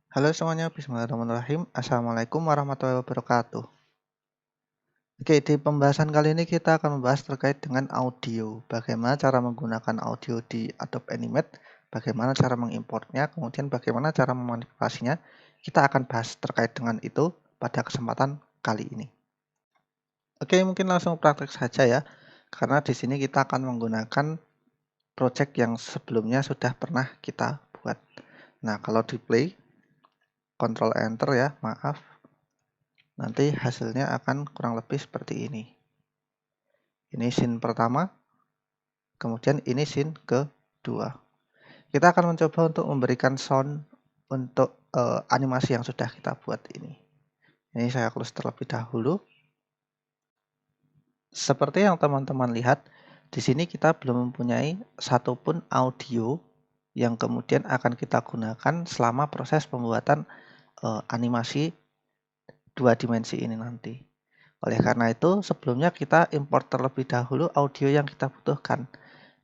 Halo semuanya, bismillahirrahmanirrahim. Assalamualaikum warahmatullahi wabarakatuh. Oke, di pembahasan kali ini kita akan membahas terkait dengan audio. Bagaimana cara menggunakan audio di Adobe Animate, bagaimana cara mengimportnya, kemudian bagaimana cara memanipulasinya. Kita akan bahas terkait dengan itu pada kesempatan kali ini. Oke, mungkin langsung praktek saja ya. Karena di sini kita akan menggunakan project yang sebelumnya sudah pernah kita buat. Nah, kalau di play, Ctrl Enter ya, maaf. Nanti hasilnya akan kurang lebih seperti ini. Ini scene pertama, kemudian ini scene kedua. Kita akan mencoba untuk memberikan sound untuk animasi yang sudah kita buat ini. Ini saya close terlebih dahulu. Seperti yang teman-teman lihat, di sini kita belum mempunyai satupun audio yang kemudian akan kita gunakan selama proses pembuatan animasi dua dimensi ini nanti. Oleh karena itu, sebelumnya kita import terlebih dahulu audio yang kita butuhkan.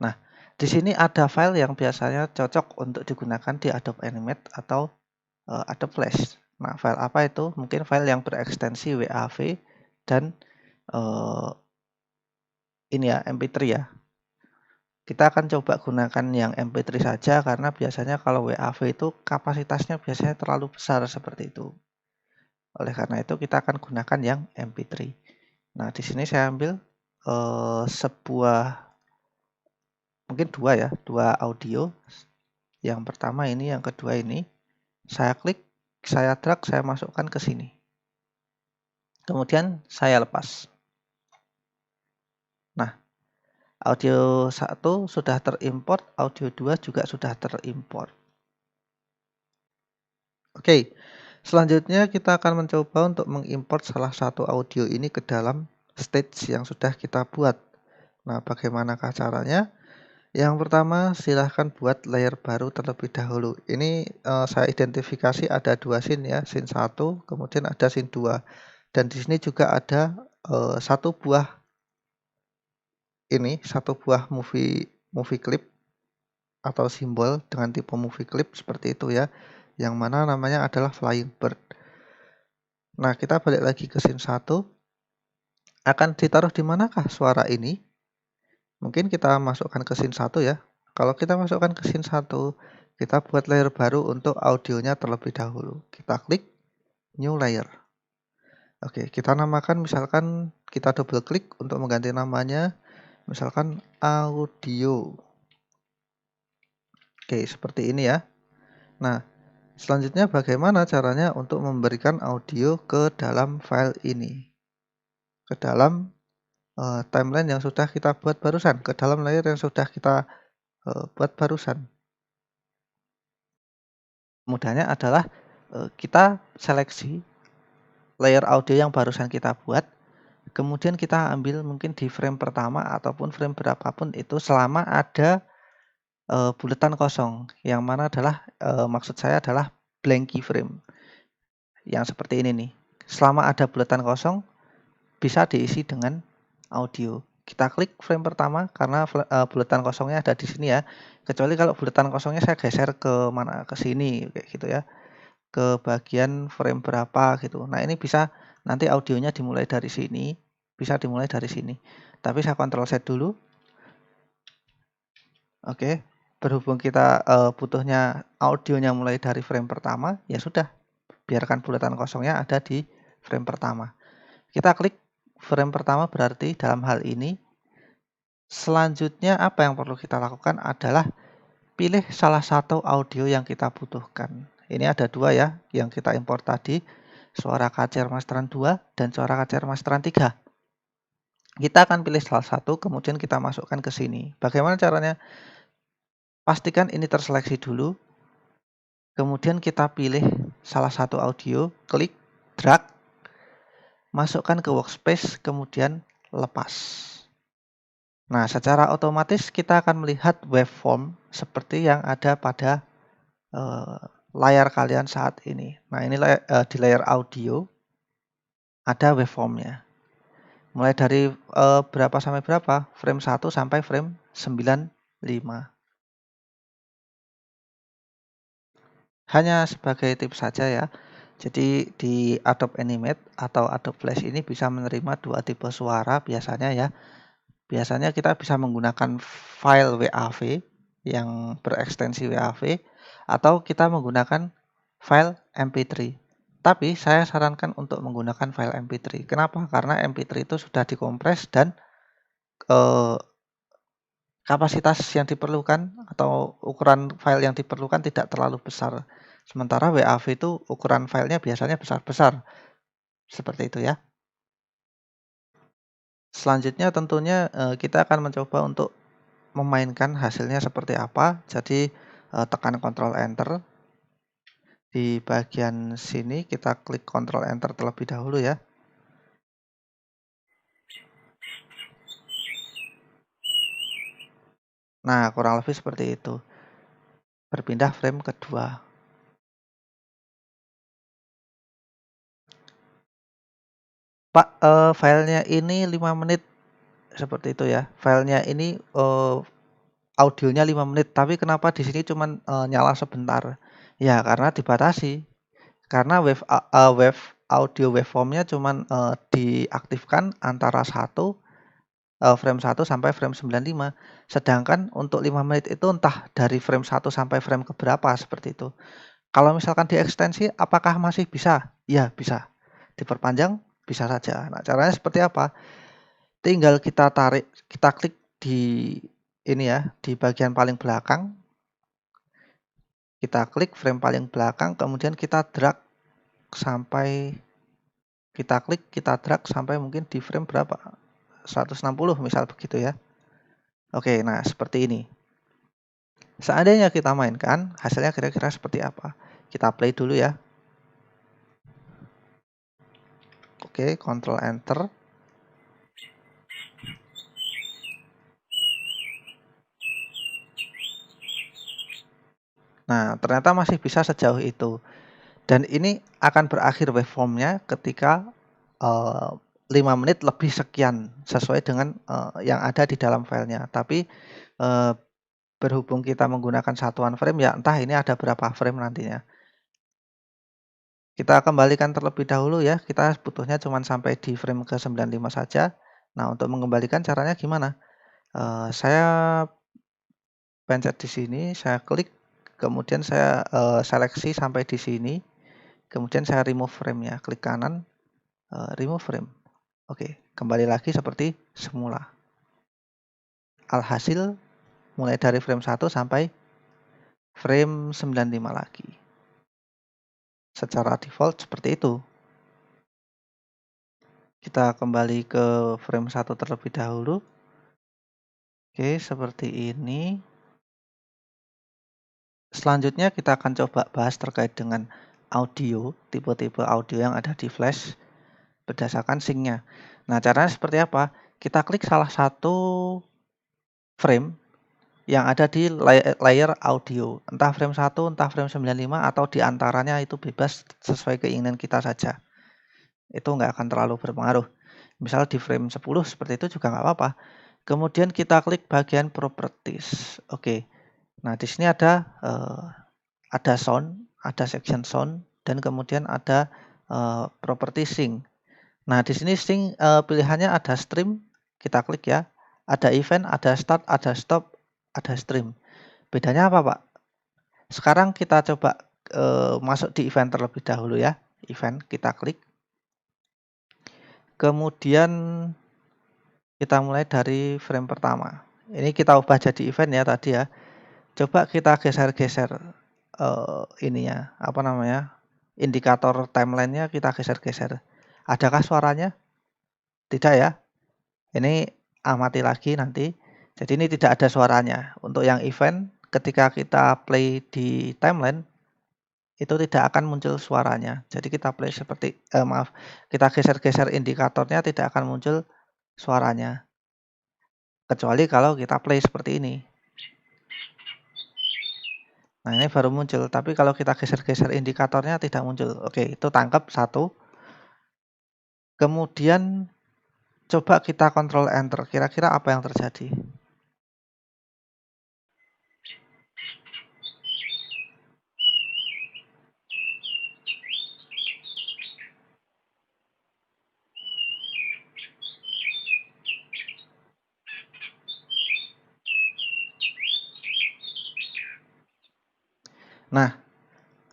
Nah, di sini ada file yang biasanya cocok untuk digunakan di Adobe Animate atau Adobe Flash. Nah, file apa itu? Mungkin file yang berekstensi WAV dan ini ya, MP3 ya. Kita akan coba gunakan yang MP3 saja karena biasanya kalau WAV itu kapasitasnya biasanya terlalu besar seperti itu. Oleh karena itu kita akan gunakan yang MP3. Nah, di sini saya ambil sebuah, mungkin dua audio. Yang pertama ini, yang kedua ini. Saya klik, saya drag, saya masukkan ke sini. Kemudian saya lepas. Nah, audio 1 sudah terimport, audio 2 juga sudah terimport. Oke, selanjutnya kita akan mencoba untuk mengimport salah satu audio ini ke dalam stage yang sudah kita buat. Nah, bagaimanakah caranya? Yang pertama, silahkan buat layer baru terlebih dahulu. Ini saya identifikasi ada dua scene ya, scene 1, kemudian ada scene 2. Dan di sini juga ada satu buah movie clip atau simbol dengan tipe movie clip seperti itu ya, yang mana namanya adalah Flying Bird. Nah, kita balik lagi ke scene 1. Akan ditaruh di manakah suara ini? Mungkin kita masukkan ke scene 1 ya. Kalau kita masukkan ke scene 1, kita buat layer baru untuk audionya terlebih dahulu. Kita klik new layer. Oke, kita namakan, misalkan kita double klik untuk mengganti namanya, misalkan audio. Oke, seperti ini ya. Nah, selanjutnya bagaimana caranya untuk memberikan audio ke dalam file ini? Ke dalam timeline yang sudah kita buat barusan, ke dalam layer yang sudah kita buat barusan. Mudahnya adalah kita seleksi layer audio yang barusan kita buat, kemudian kita ambil mungkin di frame pertama ataupun frame berapapun itu selama ada buletan kosong, yang mana adalah maksud saya adalah blank keyframe yang seperti ini nih. Selama ada buletan kosong bisa diisi dengan audio. Kita klik frame pertama karena buletan kosongnya ada di sini ya. Kecuali kalau buletan kosongnya saya geser ke mana, ke sini kayak gitu ya. Ke bagian frame berapa gitu. Nah, ini bisa nanti audionya dimulai dari sini, bisa dimulai dari sini. Tapi saya Ctrl Z dulu. Oke, berhubung kita butuhnya audionya mulai dari frame pertama, ya sudah, biarkan buletan kosongnya ada di frame pertama. Kita klik frame pertama berarti dalam hal ini. Selanjutnya apa yang perlu kita lakukan adalah pilih salah satu audio yang kita butuhkan. Ini ada dua ya, yang kita import tadi. Suara KCR Masteran 2 dan suara KCR Masteran 3. Kita akan pilih salah satu, kemudian kita masukkan ke sini. Bagaimana caranya? Pastikan ini terseleksi dulu. Kemudian kita pilih salah satu audio, klik, drag, masukkan ke workspace, kemudian lepas. Nah, secara otomatis kita akan melihat waveform seperti yang ada pada layar kalian saat ini. Nah, ini di layar audio ada waveformnya. Mulai dari berapa sampai berapa? Frame 1 sampai frame 95. Hanya sebagai tips saja ya. Jadi di Adobe Animate atau Adobe Flash ini bisa menerima dua tipe suara biasanya ya. Biasanya kita bisa menggunakan file WAV yang berekstensi WAV atau kita menggunakan file MP3. Tapi saya sarankan untuk menggunakan file MP3. Kenapa? Karena MP3 itu sudah dikompres dan eh, kapasitas yang diperlukan atau ukuran file yang diperlukan tidak terlalu besar. Sementara WAV itu ukuran filenya biasanya besar-besar. Seperti itu ya. Selanjutnya tentunya kita akan mencoba untuk memainkan hasilnya seperti apa. Jadi tekan Ctrl Enter. Di bagian sini kita klik Ctrl Enter terlebih dahulu ya. Nah, kurang lebih seperti itu. Berpindah frame kedua. Pak, filenya ini 5 menit seperti itu ya. Filenya ini audionya 5 menit, tapi kenapa di sini cuman nyala sebentar? Ya, karena dibatasi. Karena wave audio waveformnya cuman diaktifkan antara frame 1 sampai frame 95. Sedangkan untuk 5 menit itu entah dari frame 1 sampai frame keberapa seperti itu. Kalau misalkan diekstensi apakah masih bisa? Ya, bisa. Diperpanjang bisa saja. Nah, caranya seperti apa? Tinggal kita tarik, kita klik di ini ya, di bagian paling belakang. Kita klik frame paling belakang, kemudian kita drag sampai kita drag sampai mungkin di frame berapa? 160 misal begitu ya. Oke, nah seperti ini. Seandainya kita mainkan, hasilnya kira-kira seperti apa? Kita play dulu ya. Oke, Ctrl Enter. Nah, ternyata masih bisa sejauh itu. Dan ini akan berakhir waveformnya ketika 5 menit lebih sekian sesuai dengan yang ada di dalam filenya. Tapi berhubung kita menggunakan satuan frame ya entah ini ada berapa frame nantinya. Kita kembalikan terlebih dahulu ya. Kita butuhnya cuma sampai di frame ke 95 saja. Nah, untuk mengembalikan caranya gimana? Saya pencet di sini, saya klik, kemudian saya seleksi sampai di sini. Kemudian saya remove frame-nya, klik kanan, remove frame. Oke, kembali lagi seperti semula. Alhasil, mulai dari frame 1 sampai frame 95 lagi. Secara default seperti itu. Kita kembali ke frame 1 terlebih dahulu. Oke, seperti ini. Selanjutnya kita akan coba bahas terkait dengan audio, tipe-tipe audio yang ada di Flash berdasarkan sync-nya. Nah, caranya seperti apa? Kita klik salah satu frame yang ada di layer audio. Entah frame 1, entah frame 95, atau diantaranya itu bebas sesuai keinginan kita saja. Itu nggak akan terlalu berpengaruh. Misal di frame 10 seperti itu juga nggak apa-apa. Kemudian kita klik bagian properties. Oke. Nah, di sini ada sound, ada section sound, dan kemudian ada property sync. Nah, di sini sync pilihannya ada stream, kita klik ya. Ada event, ada start, ada stop, ada stream. Bedanya apa, Pak? Sekarang kita coba masuk di event terlebih dahulu ya. Event, kita klik. Kemudian kita mulai dari frame pertama. Ini kita ubah jadi event ya tadi ya. Coba kita geser-geser ininya, apa namanya? Indikator timeline-nya kita geser-geser. Adakah suaranya? Tidak ya. Ini amati lagi nanti. Jadi ini tidak ada suaranya. Untuk yang event, ketika kita play di timeline, itu tidak akan muncul suaranya. Jadi kita play seperti, kita geser-geser indikatornya tidak akan muncul suaranya. Kecuali kalau kita play seperti ini. Nah, ini baru muncul. Tapi kalau kita geser-geser indikatornya tidak muncul. Oke, itu tangkap satu. Kemudian coba kita Ctrl Enter. Kira-kira apa yang terjadi?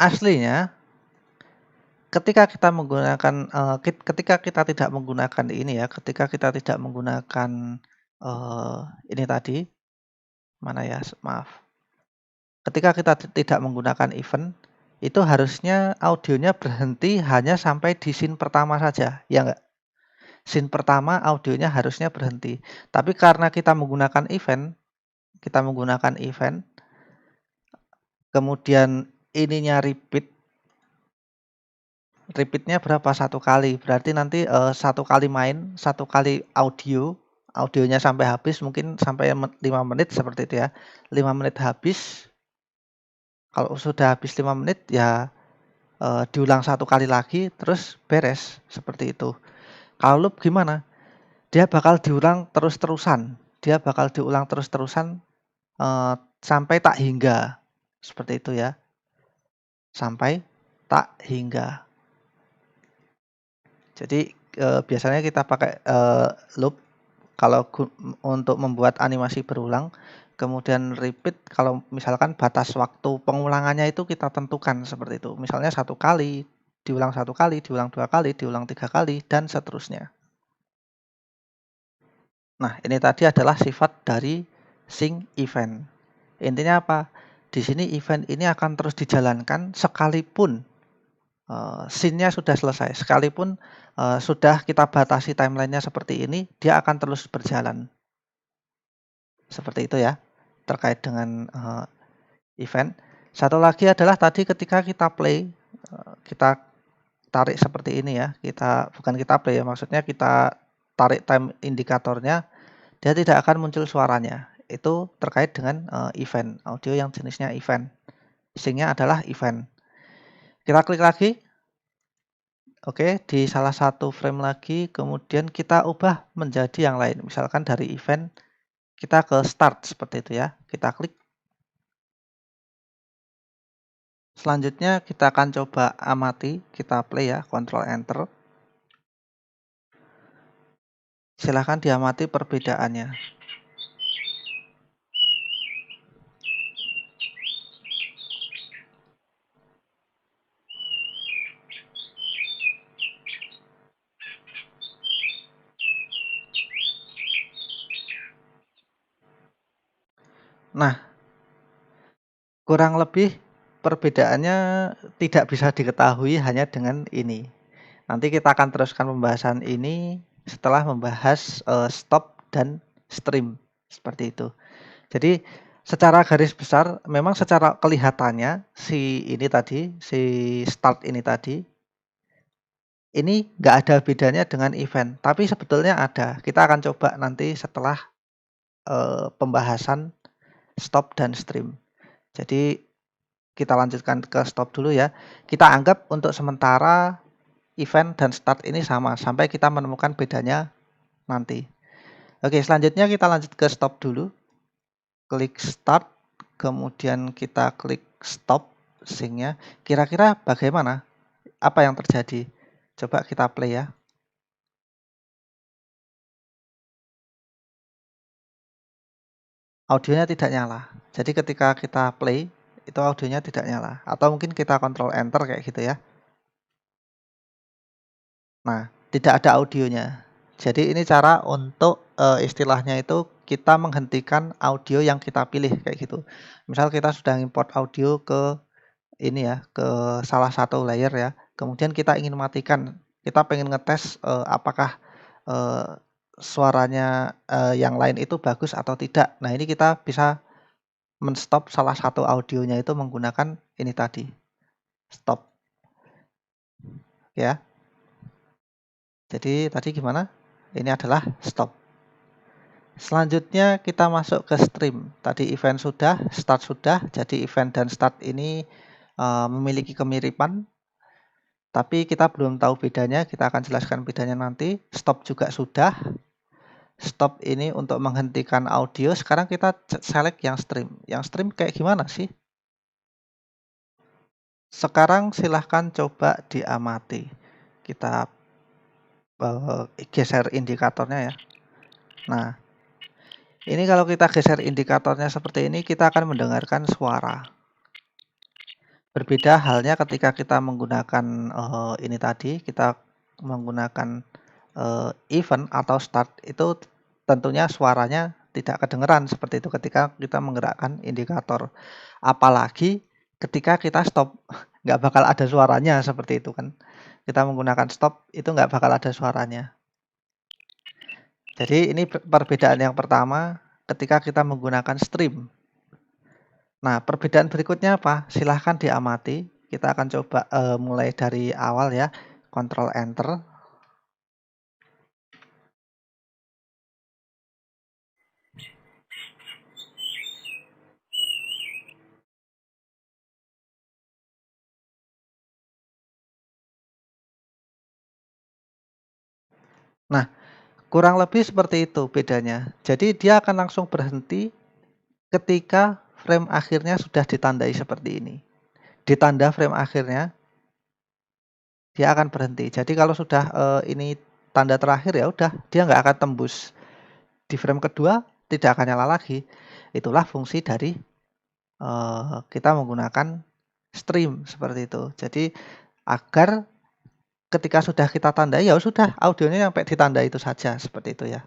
aslinya ketika kita menggunakan ketika kita tidak menggunakan ini ya, ketika kita tidak menggunakan ini tadi, mana ya? Maaf. Ketika kita tidak menggunakan event, itu harusnya audionya berhenti hanya sampai di scene pertama saja, ya enggak? Scene pertama audionya harusnya berhenti. Tapi karena kita menggunakan event, kemudian ininya repeatnya berapa? 1 kali. Berarti nanti 1 kali main, 1 kali audionya sampai habis, mungkin sampai 5 menit seperti itu ya. 5 menit habis. Kalau sudah habis 5 menit ya diulang 1 kali lagi, terus beres seperti itu. Kalau loop gimana? Dia bakal diulang terus-terusan. Sampai tak hingga. Seperti itu ya. Sampai tak hingga. Jadi biasanya kita pakai loop kalau untuk membuat animasi berulang, kemudian repeat kalau misalkan batas waktu pengulangannya itu kita tentukan seperti itu. Misalnya 1 kali, diulang 1 kali, diulang 2 kali, diulang 3 kali, dan seterusnya. Nah, ini tadi adalah sifat dari sync event. Intinya apa? Di sini event ini akan terus dijalankan sekalipun scene-nya sudah selesai, sekalipun sudah kita batasi timeline-nya seperti ini, dia akan terus berjalan. Seperti itu ya, terkait dengan event. Satu lagi adalah tadi ketika kita play, kita tarik seperti ini ya, bukan kita play ya, maksudnya kita tarik time indikatornya, dia tidak akan muncul suaranya. Itu terkait dengan event, audio yang jenisnya event. Sync-nya adalah event. Kita klik lagi. Oke, di salah satu frame lagi, kemudian kita ubah menjadi yang lain. Misalkan dari event, kita ke start seperti itu ya. Kita klik. Selanjutnya kita akan coba amati, kita play ya, Ctrl Enter. Silahkan diamati perbedaannya. Nah, kurang lebih perbedaannya tidak bisa diketahui hanya dengan ini. Nanti kita akan teruskan pembahasan ini setelah membahas stop dan stream seperti itu. Jadi secara garis besar memang secara kelihatannya si start ini tadi ini nggak ada bedanya dengan event, tapi sebetulnya ada. Kita akan coba nanti setelah pembahasan stop dan stream. Jadi kita lanjutkan ke stop dulu ya. Kita anggap untuk sementara event dan start ini sama sampai kita menemukan bedanya nanti. Oke, selanjutnya kita lanjut ke stop dulu. Klik start, kemudian kita klik stop sync-nya. Kira-kira bagaimana? Apa yang terjadi? Coba kita play ya. Audionya tidak nyala. Jadi ketika kita play, itu audionya tidak nyala. Atau mungkin kita Ctrl Enter kayak gitu ya. Nah, tidak ada audionya. Jadi ini cara untuk istilahnya itu kita menghentikan audio yang kita pilih kayak gitu. Misal kita sudah import audio ke ini ya, ke salah satu layer ya. Kemudian kita ingin matikan, kita pengen ngetes apakah suaranya yang lain itu bagus atau tidak. Nah, ini kita bisa men-stop salah satu audionya itu menggunakan ini tadi, stop. Ya. Jadi tadi gimana? Ini adalah stop. Selanjutnya kita masuk ke stream. Tadi event sudah, start sudah. Jadi event dan start ini memiliki kemiripan. Tapi kita belum tahu bedanya, kita akan jelaskan bedanya nanti. Stop juga sudah. Stop ini untuk menghentikan audio. Sekarang kita select yang stream. Yang stream kayak gimana sih? Sekarang silahkan coba diamati. Kita geser indikatornya ya. Nah, ini kalau kita geser indikatornya seperti ini, kita akan mendengarkan suara. Berbeda halnya ketika kita menggunakan, ini tadi, kita menggunakan, event atau start itu tentunya suaranya tidak kedengeran seperti itu ketika kita menggerakkan indikator. Apalagi ketika kita stop, nggak bakal ada suaranya seperti itu kan. Kita menggunakan stop itu nggak bakal ada suaranya. Jadi ini perbedaan yang pertama ketika kita menggunakan stream. Nah, perbedaan berikutnya apa? Silahkan diamati. Kita akan coba mulai dari awal ya. Ctrl Enter. Nah, kurang lebih seperti itu bedanya. Jadi dia akan langsung berhenti ketika frame akhirnya sudah ditandai seperti ini. Ditanda frame akhirnya, dia akan berhenti. Jadi kalau sudah ini tanda terakhir ya udah, dia nggak akan tembus. Di frame kedua tidak akan nyala lagi. Itulah fungsi dari kita menggunakan stream seperti itu. Jadi agar ketika sudah kita tandai ya sudah audionya sampai ditanda itu saja seperti itu ya.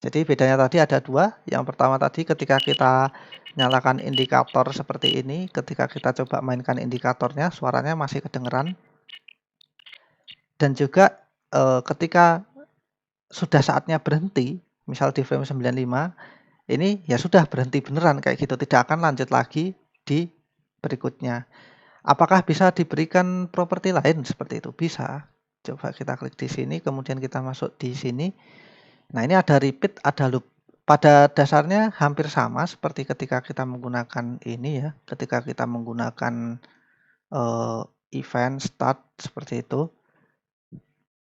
Jadi bedanya tadi ada dua. Yang pertama tadi ketika kita nyalakan indikator seperti ini, ketika kita coba mainkan indikatornya suaranya masih kedengeran. Dan juga ketika sudah saatnya berhenti, misal di frame 95, ini ya sudah berhenti beneran kayak gitu, tidak akan lanjut lagi di berikutnya. Apakah bisa diberikan properti lain seperti itu? Bisa. Coba kita klik di sini, kemudian kita masuk di sini. Nah, ini ada repeat, ada loop. Pada dasarnya hampir sama seperti ketika kita menggunakan ini ya, ketika kita menggunakan event start seperti itu.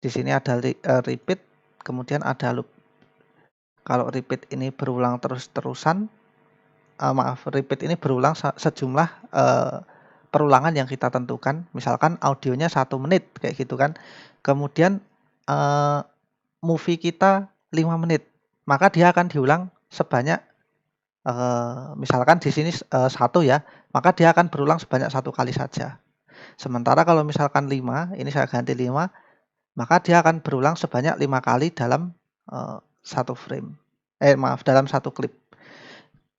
Di sini ada repeat, kemudian ada loop. Kalau repeat ini berulang terus-terusan, repeat ini berulang sejumlah perulangan yang kita tentukan, misalkan audionya 1 menit kayak gitu kan. Kemudian movie kita 5 menit, maka dia akan diulang sebanyak misalkan di sini 1 ya, maka dia akan berulang sebanyak 1 kali saja. Sementara kalau misalkan 5, ini saya ganti 5, maka dia akan berulang sebanyak 5 kali dalam 1 frame. Dalam 1 klip.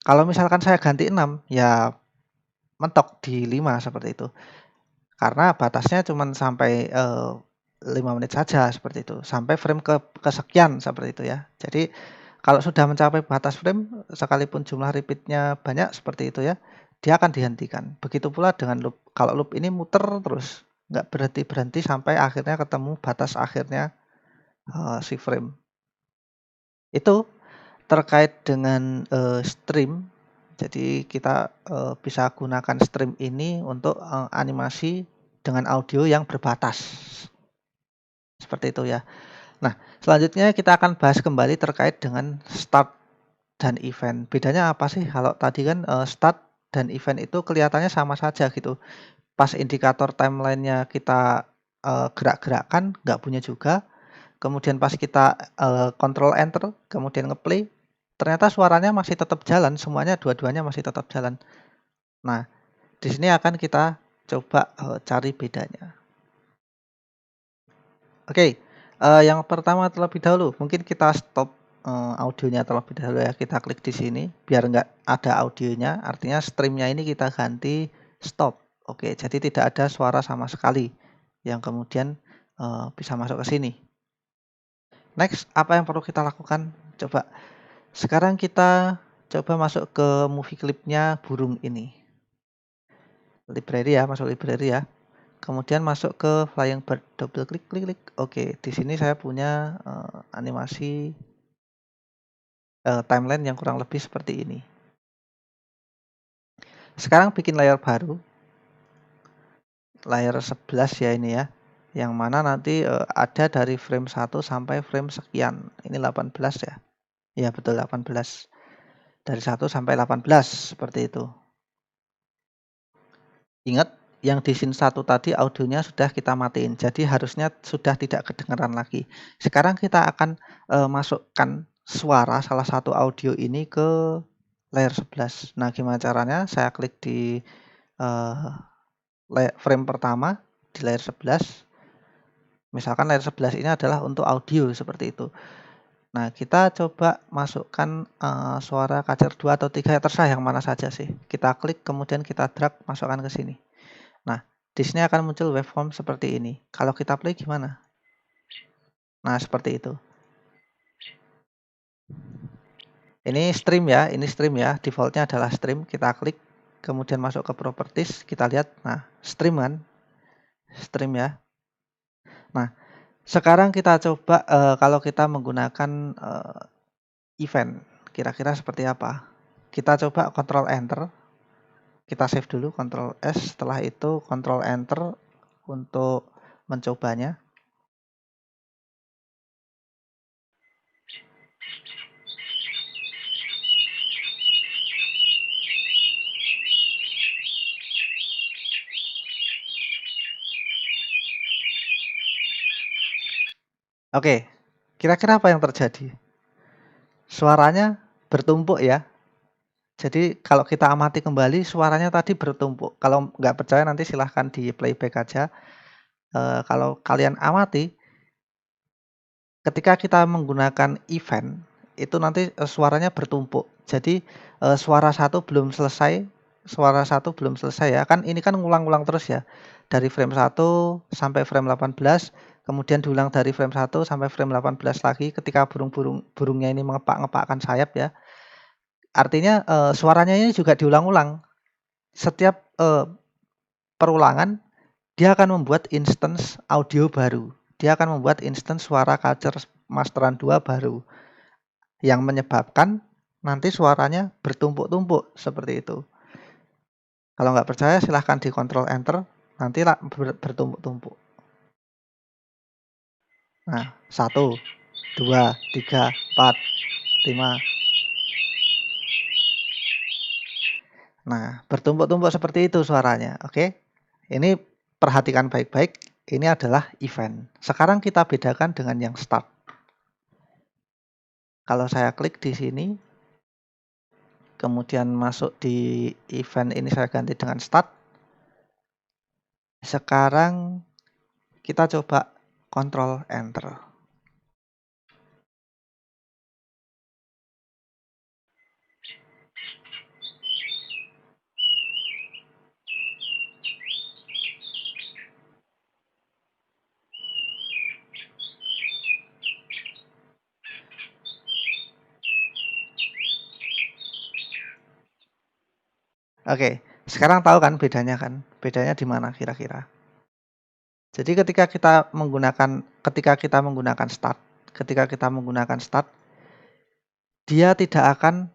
Kalau misalkan saya ganti 6, ya mentok di 5 seperti itu. Karena batasnya cuma sampai 5 menit saja seperti itu, sampai frame kesekian seperti itu ya. Jadi kalau sudah mencapai batas frame, sekalipun jumlah repeatnya banyak seperti itu ya, dia akan dihentikan. Begitu pula dengan loop. Kalau loop ini muter terus, nggak berhenti-berhenti sampai akhirnya ketemu batas akhirnya si frame. Itu terkait dengan stream. Jadi kita bisa gunakan stream ini untuk animasi dengan audio yang berbatas. Seperti itu ya. Nah, selanjutnya kita akan bahas kembali terkait dengan start dan event. Bedanya apa sih? Kalau tadi kan start dan event itu kelihatannya sama saja gitu. Pas indikator timelinenya kita gerak-gerakkan, nggak punya juga. Kemudian pas kita Ctrl Enter, kemudian ngeplay, ternyata suaranya masih tetap jalan, semuanya dua-duanya masih tetap jalan. Nah, di sini akan kita coba cari bedanya. Oke, yang pertama terlebih dahulu, mungkin kita stop audionya terlebih dahulu ya. Kita klik di sini, biar nggak ada audionya, artinya streamnya ini kita ganti stop. Oke, jadi tidak ada suara sama sekali yang kemudian bisa masuk ke sini. Next, apa yang perlu kita lakukan? Coba, sekarang kita coba masuk ke movie clipnya burung ini. Library ya, masuk library ya. Kemudian masuk ke Flying Bird, double klik, klik, klik. Oke, di sini saya punya animasi timeline yang kurang lebih seperti ini. Sekarang bikin layar baru, layar 11 ya ini ya, yang mana nanti ada dari frame 1 sampai frame sekian. Ini 18 ya. Ya betul 18. Dari 1 sampai 18 seperti itu. Ingat, yang di scene 1 tadi audionya sudah kita matiin, jadi harusnya sudah tidak kedengaran lagi. Sekarang kita akan masukkan suara salah satu audio ini ke layar 11. Nah, gimana caranya? Saya klik di frame pertama di layer 11. Misalkan layer 11 ini adalah untuk audio seperti itu. Nah, kita coba masukkan suara kacer 2 atau 3, ya terserah yang mana saja sih. Kita klik kemudian kita drag masukkan ke sini. Nah, di sini akan muncul waveform seperti ini. Kalau kita play gimana? Nah, seperti itu. Ini stream ya, defaultnya adalah stream. Kita klik, kemudian masuk ke properties, kita lihat, nah stream kan, stream ya. Nah, sekarang kita coba kalau kita menggunakan event, kira-kira seperti apa? Kita coba Ctrl Enter, kita save dulu, Ctrl S, setelah itu Ctrl Enter untuk mencobanya. Oke, kira-kira apa yang terjadi? Suaranya bertumpuk ya. Jadi kalau kita amati kembali suaranya tadi bertumpuk. Kalau nggak percaya nanti silahkan di playback aja. Kalau kalian amati, ketika kita menggunakan event itu nanti suaranya bertumpuk. Jadi suara satu belum selesai ya. Kan ini kan ngulang-ngulang terus ya. Dari frame 1 sampai frame 18, kemudian diulang dari frame 1 sampai frame 18 lagi ketika burungnya ini mengepak-ngepakkan sayap ya. Artinya suaranya ini juga diulang-ulang. Setiap perulangan dia akan membuat instance audio baru. Dia akan membuat instance suara kacer masteran 2 baru. Yang menyebabkan nanti suaranya bertumpuk-tumpuk seperti itu. Kalau nggak percaya silahkan di Ctrl Enter, nanti bertumpuk-tumpuk. Nah, 1, 2, 3, 4, 5. Nah, bertumpuk-tumpuk seperti itu suaranya. Oke. Ini perhatikan baik-baik. Ini adalah event. Sekarang kita bedakan dengan yang start. Kalau saya klik di sini, kemudian masuk di event ini saya ganti dengan start. Sekarang kita coba Ctrl Enter. Oke, sekarang tahu kan bedanya kan? Bedanya di mana kira-kira? Jadi ketika kita menggunakan start, dia tidak akan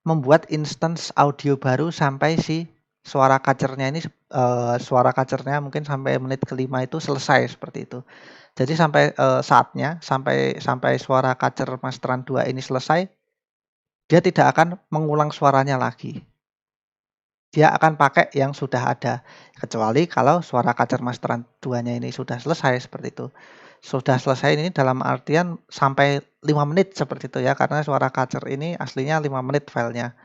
membuat instance audio baru sampai si suara kacernya ini suara kacernya mungkin sampai menit kelima itu selesai seperti itu. Jadi sampai saatnya sampai suara kacer masteran 2 ini selesai, dia tidak akan mengulang suaranya lagi. Dia akan pakai yang sudah ada. Kecuali kalau suara kacer masteran 2-nya ini sudah selesai seperti itu. Sudah selesai ini dalam artian sampai 5 menit seperti itu ya, karena suara kacer ini aslinya 5 menit filenya.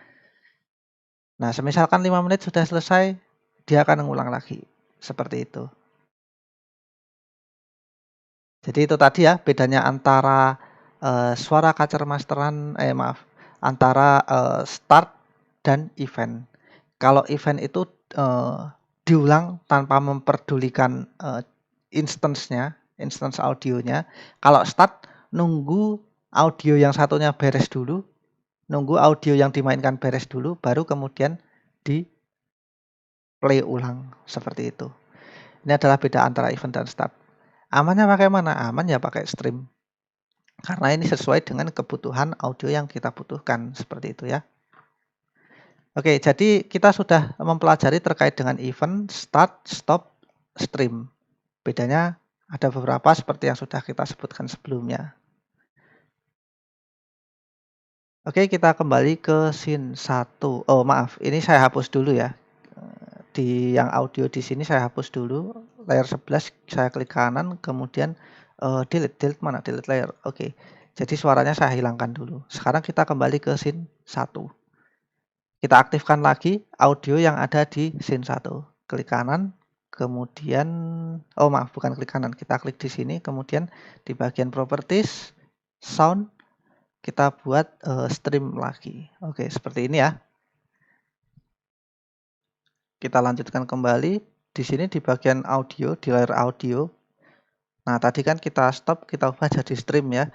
Nah, semisalkan 5 menit sudah selesai, dia akan mengulang lagi. Seperti itu. Jadi itu tadi ya bedanya antara suara kacer masteran antara start dan event. Kalau event itu diulang tanpa memperdulikan instance audionya. Kalau start nunggu audio yang satunya beres dulu, nunggu audio yang dimainkan beres dulu, baru kemudian di play ulang seperti itu. Ini adalah beda antara event dan start. Amannya pakai mana? Aman ya pakai stream. Karena ini sesuai dengan kebutuhan audio yang kita butuhkan seperti itu ya. Oke, jadi kita sudah mempelajari terkait dengan event, start, stop, stream. Bedanya ada beberapa seperti yang sudah kita sebutkan sebelumnya. Oke, kita kembali ke scene 1. Oh, maaf, ini saya hapus dulu ya. Di yang audio di sini saya hapus dulu. Layer 11 saya klik kanan, kemudian delete mana? Delete layer. Oke. Jadi suaranya saya hilangkan dulu. Sekarang kita kembali ke scene 1. Kita aktifkan lagi audio yang ada di scene 1. Klik kanan, kemudian oh maaf bukan klik kanan, kita klik di sini, kemudian di bagian properties, sound, kita buat stream lagi. Oke, seperti ini ya. Kita lanjutkan kembali. Di sini di bagian audio, di layar audio. Nah, tadi kan kita stop, kita ubah jadi stream ya.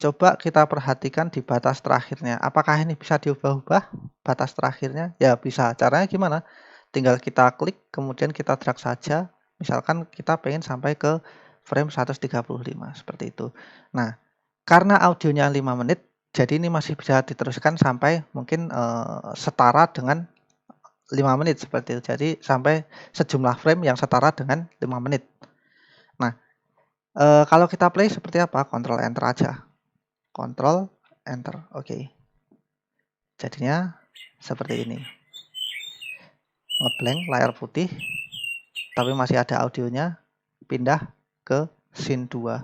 Coba kita perhatikan di batas terakhirnya. Apakah ini bisa diubah-ubah batas terakhirnya? Ya bisa. Caranya gimana? Tinggal kita klik, kemudian kita drag saja. Misalkan kita pengen sampai ke frame 135, seperti itu. Nah, karena audionya 5 menit, jadi ini masih bisa diteruskan sampai mungkin setara dengan 5 menit seperti itu. Jadi sampai sejumlah frame yang setara dengan 5 menit. Nah, kalau kita play seperti apa? Ctrl Enter aja. Ctrl Enter. Oke. Jadinya seperti ini. Ngeblank, layar putih, tapi masih ada audionya. Pindah ke scene 2.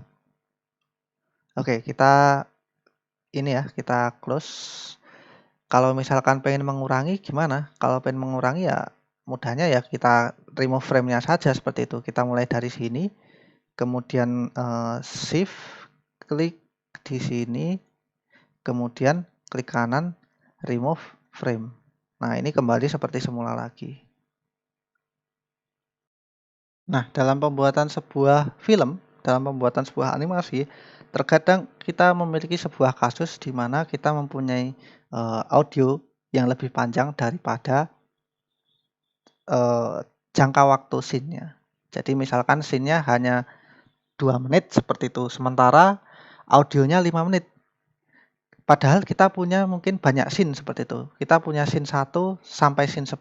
Oke, kita ini ya, kita close. Kalau misalkan pengen mengurangi gimana? Kalau pengen mengurangi ya mudahnya ya kita remove frame-nya saja seperti itu. Kita mulai dari sini, kemudian shift, klik di sini, kemudian klik kanan, remove frame. Nah, ini kembali seperti semula lagi. Nah, dalam pembuatan sebuah film, dalam pembuatan sebuah animasi, terkadang kita memiliki sebuah kasus di mana kita mempunyai audio yang lebih panjang daripada jangka waktu scene-nya. Jadi misalkan scene-nya hanya 2 menit seperti itu, sementara audionya 5 menit. Padahal kita punya mungkin banyak scene seperti itu. Kita punya scene 1 sampai scene 10.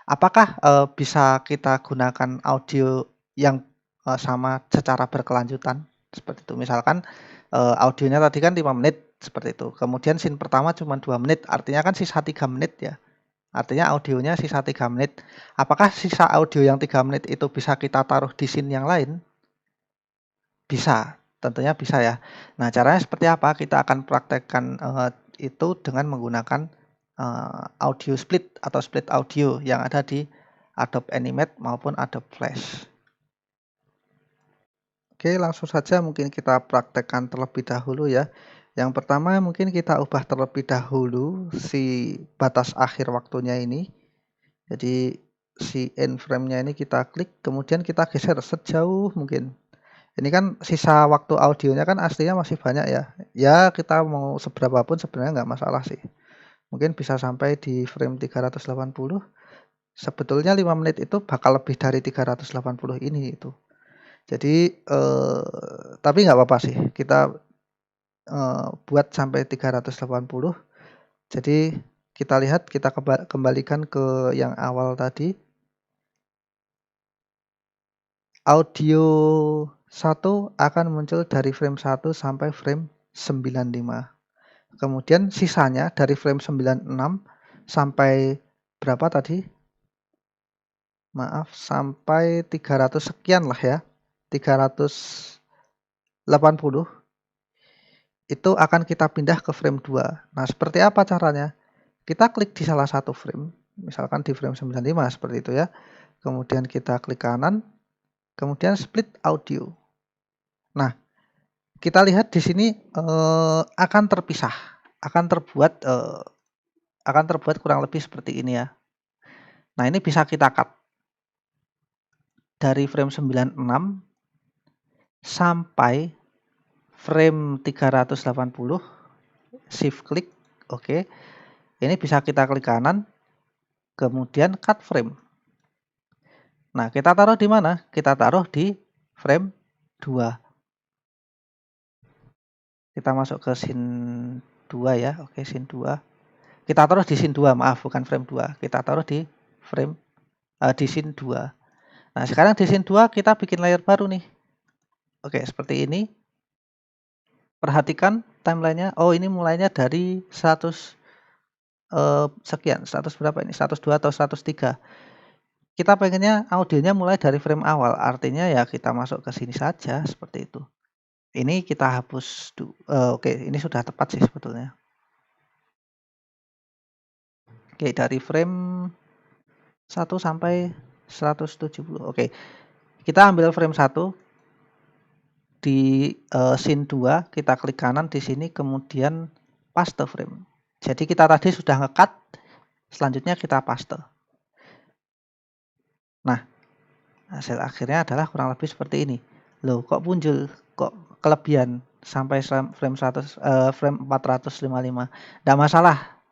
Apakah bisa kita gunakan audio yang sama secara berkelanjutan? Seperti itu. Misalkan audionya tadi kan 5 menit seperti itu. Kemudian scene pertama cuma 2 menit, artinya kan sisa 3 menit ya. Artinya audionya sisa 3 menit. Apakah sisa audio yang 3 menit itu bisa kita taruh di scene yang lain? Bisa, tentunya bisa ya. Nah, caranya seperti apa? Kita akan praktekkan itu dengan menggunakan audio split atau split audio yang ada di Adobe Animate maupun Adobe Flash. Oke, langsung saja mungkin kita praktekkan terlebih dahulu ya. Yang pertama mungkin kita ubah terlebih dahulu si batas akhir waktunya ini. Jadi si end frame-nya ini kita klik, kemudian kita geser sejauh mungkin. Ini kan sisa waktu audionya kan aslinya masih banyak ya. Ya kita mau seberapa pun sebenarnya nggak masalah sih. Mungkin bisa sampai di frame 380. Sebetulnya 5 menit itu bakal lebih dari 380 ini itu. Jadi tapi nggak apa-apa sih. Kita buat sampai 380. Jadi kita lihat, kita kembalikan ke yang awal tadi. Audio 1 akan muncul dari frame 1 sampai frame 95. Kemudian sisanya dari frame 96 sampai berapa tadi? Maaf, sampai 300 sekian lah ya. 380 itu akan kita pindah ke frame 2. Nah, seperti apa caranya? Kita klik di salah satu frame, misalkan di frame 95 seperti itu ya. Kemudian kita klik kanan, kemudian split audio. Nah, kita lihat di sini akan terpisah, akan terbuat kurang lebih seperti ini ya. Nah, ini bisa kita cut dari frame 96 sampai frame 380, shift klik, oke. Ini bisa kita klik kanan, kemudian cut frame. Nah, kita taruh di mana? Kita taruh di frame 2. Kita masuk ke scene 2 ya. Oke, scene 2. Kita taruh di scene 2, maaf, bukan frame 2. Kita taruh di frame di scene 2. Nah, sekarang di scene 2 kita bikin layer baru nih. Oke, seperti ini. Perhatikan timelinenya. Oh, ini mulainya dari 100 sekian. 100 berapa ini? 102 atau 103. Kita pengennya audionya mulai dari frame awal. Artinya ya kita masuk ke sini saja seperti itu. Ini kita hapus. Oke, ini sudah tepat sih sebetulnya. Oke, dari frame 1 sampai 170. Oke. Kita ambil frame 1 di scene 2, kita klik kanan di sini kemudian paste frame. Jadi kita tadi sudah nge-cut, selanjutnya kita paste. Nah, hasil akhirnya adalah kurang lebih seperti ini. Loh, kok muncul? Kok kelebihan sampai frame 455? Tidak masalah.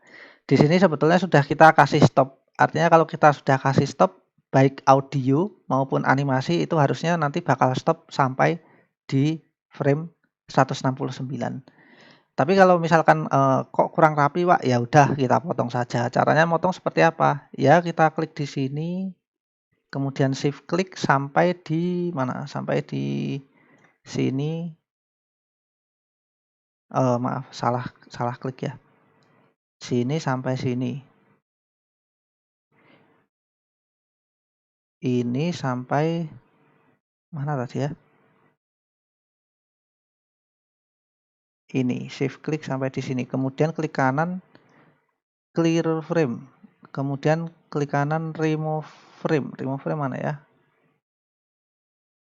Di sini sebetulnya sudah kita kasih stop. Artinya kalau kita sudah kasih stop, baik audio maupun animasi itu harusnya nanti bakal stop sampai di frame 169. Tapi kalau misalkan kok kurang rapi, Pak, ya udah kita potong saja. Caranya motong seperti apa? Ya kita klik di sini, kemudian shift klik sampai di mana? Sampai di sini. Maaf, salah klik ya. Sini sampai sini. Ini sampai mana tadi ya? Ini, shift klik sampai di sini. Kemudian klik kanan clear frame. Kemudian klik kanan remove frame. Remove frame mana ya?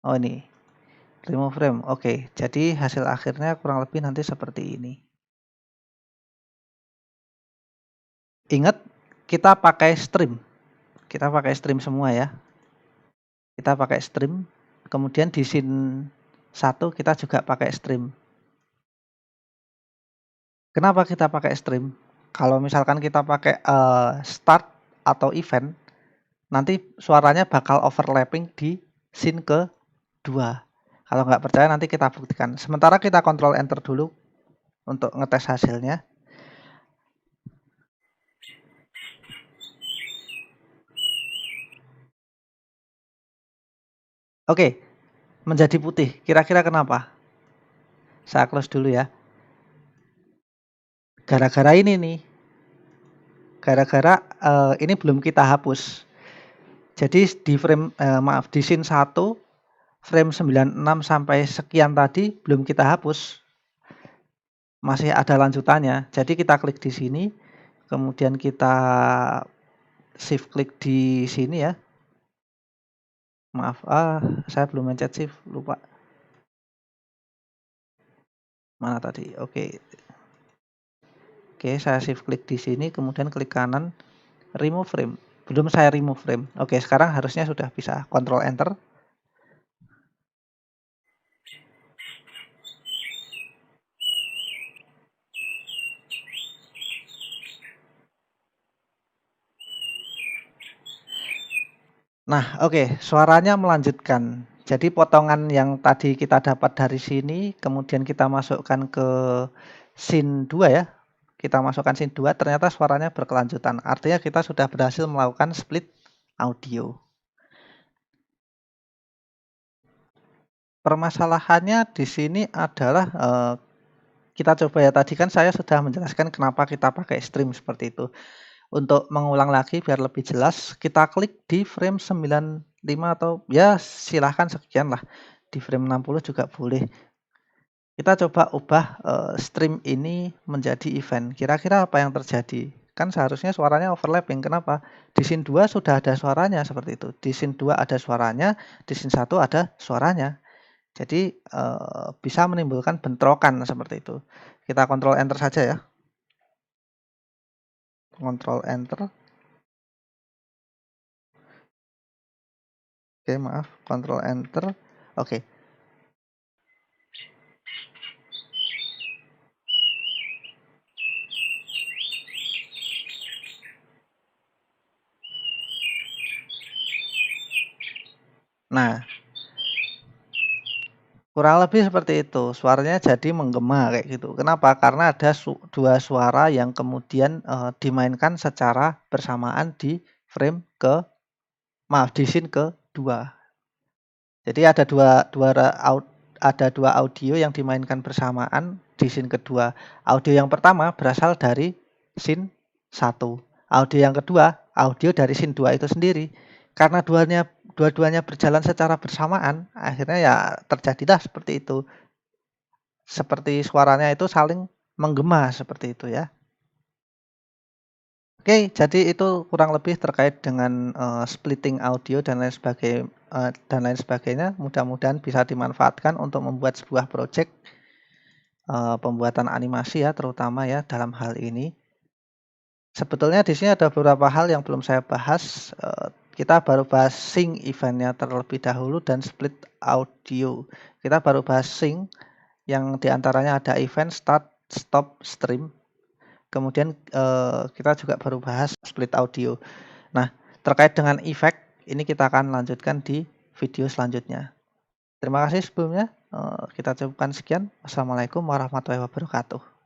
Oh, ini. Remove frame. Oke, jadi hasil akhirnya kurang lebih nanti seperti ini. Ingat, kita pakai stream. Kita pakai stream semua ya. Kita pakai stream. Kemudian di scene 1 kita juga pakai stream. Kenapa kita pakai stream? Kalau misalkan kita pakai start atau event, nanti suaranya bakal overlapping di scene ke-2. Kalau nggak percaya nanti kita buktikan. Sementara kita Ctrl Enter dulu untuk ngetes hasilnya. Oke, menjadi putih. Kira-kira kenapa? Saya close dulu ya. Gara-gara ini nih. Gara-gara ini belum kita hapus. Jadi di frame di scene 1 frame 96 sampai sekian tadi belum kita hapus. Masih ada lanjutannya. Jadi kita klik di sini, kemudian kita shift klik di sini ya. Maaf, saya belum mencet shift, lupa. Mana tadi? Oke. Oke, saya shift klik di sini, kemudian klik kanan, remove frame. Belum saya remove frame. Oke, sekarang harusnya sudah bisa. Ctrl Enter. Nah, oke, suaranya melanjutkan. Jadi potongan yang tadi kita dapat dari sini, kemudian kita masukkan ke scene 2 ya. Kita masukkan scene 2, ternyata suaranya berkelanjutan. Artinya kita sudah berhasil melakukan split audio. Permasalahannya di sini adalah kita coba ya, tadi kan saya sudah menjelaskan kenapa kita pakai stream seperti itu. Untuk mengulang lagi biar lebih jelas, kita klik di frame 95 atau ya silahkan sekian lah. Di frame 60 juga boleh. Kita coba ubah stream ini menjadi event. Kira-kira apa yang terjadi? Kan seharusnya suaranya overlapping. Kenapa? Di scene 2 sudah ada suaranya seperti itu. Di scene 2 ada suaranya, di scene 1 ada suaranya. Jadi bisa menimbulkan bentrokan seperti itu. Kita Ctrl Enter saja ya. Ctrl Enter. Oke, maaf. Ctrl Enter. Oke. Nah, kurang lebih seperti itu. Suaranya jadi menggema kayak gitu. Kenapa? Karena ada dua suara yang kemudian dimainkan secara bersamaan di frame di scene ke-2. Jadi ada dua audio yang dimainkan bersamaan di scene kedua. Audio yang pertama berasal dari scene 1. Audio yang kedua, audio dari scene 2 itu sendiri. Karena dua-duanya berjalan secara bersamaan, akhirnya ya terjadilah seperti itu. Seperti suaranya itu saling menggema seperti itu ya. Oke, jadi itu kurang lebih terkait dengan, splitting audio dan lain sebagainya. Mudah-mudahan bisa dimanfaatkan untuk membuat sebuah project, pembuatan animasi ya terutama ya dalam hal ini. Sebetulnya di sini ada beberapa hal yang belum saya bahas, kita baru bahas sync event-nya terlebih dahulu dan split audio. Kita baru bahas sync yang diantaranya ada event, start, stop, stream. Kemudian, kita juga baru bahas split audio. Nah, terkait dengan efek, ini kita akan lanjutkan di video selanjutnya. Terima kasih sebelumnya, kita cukupkan sekian. Wassalamualaikum warahmatullahi wabarakatuh.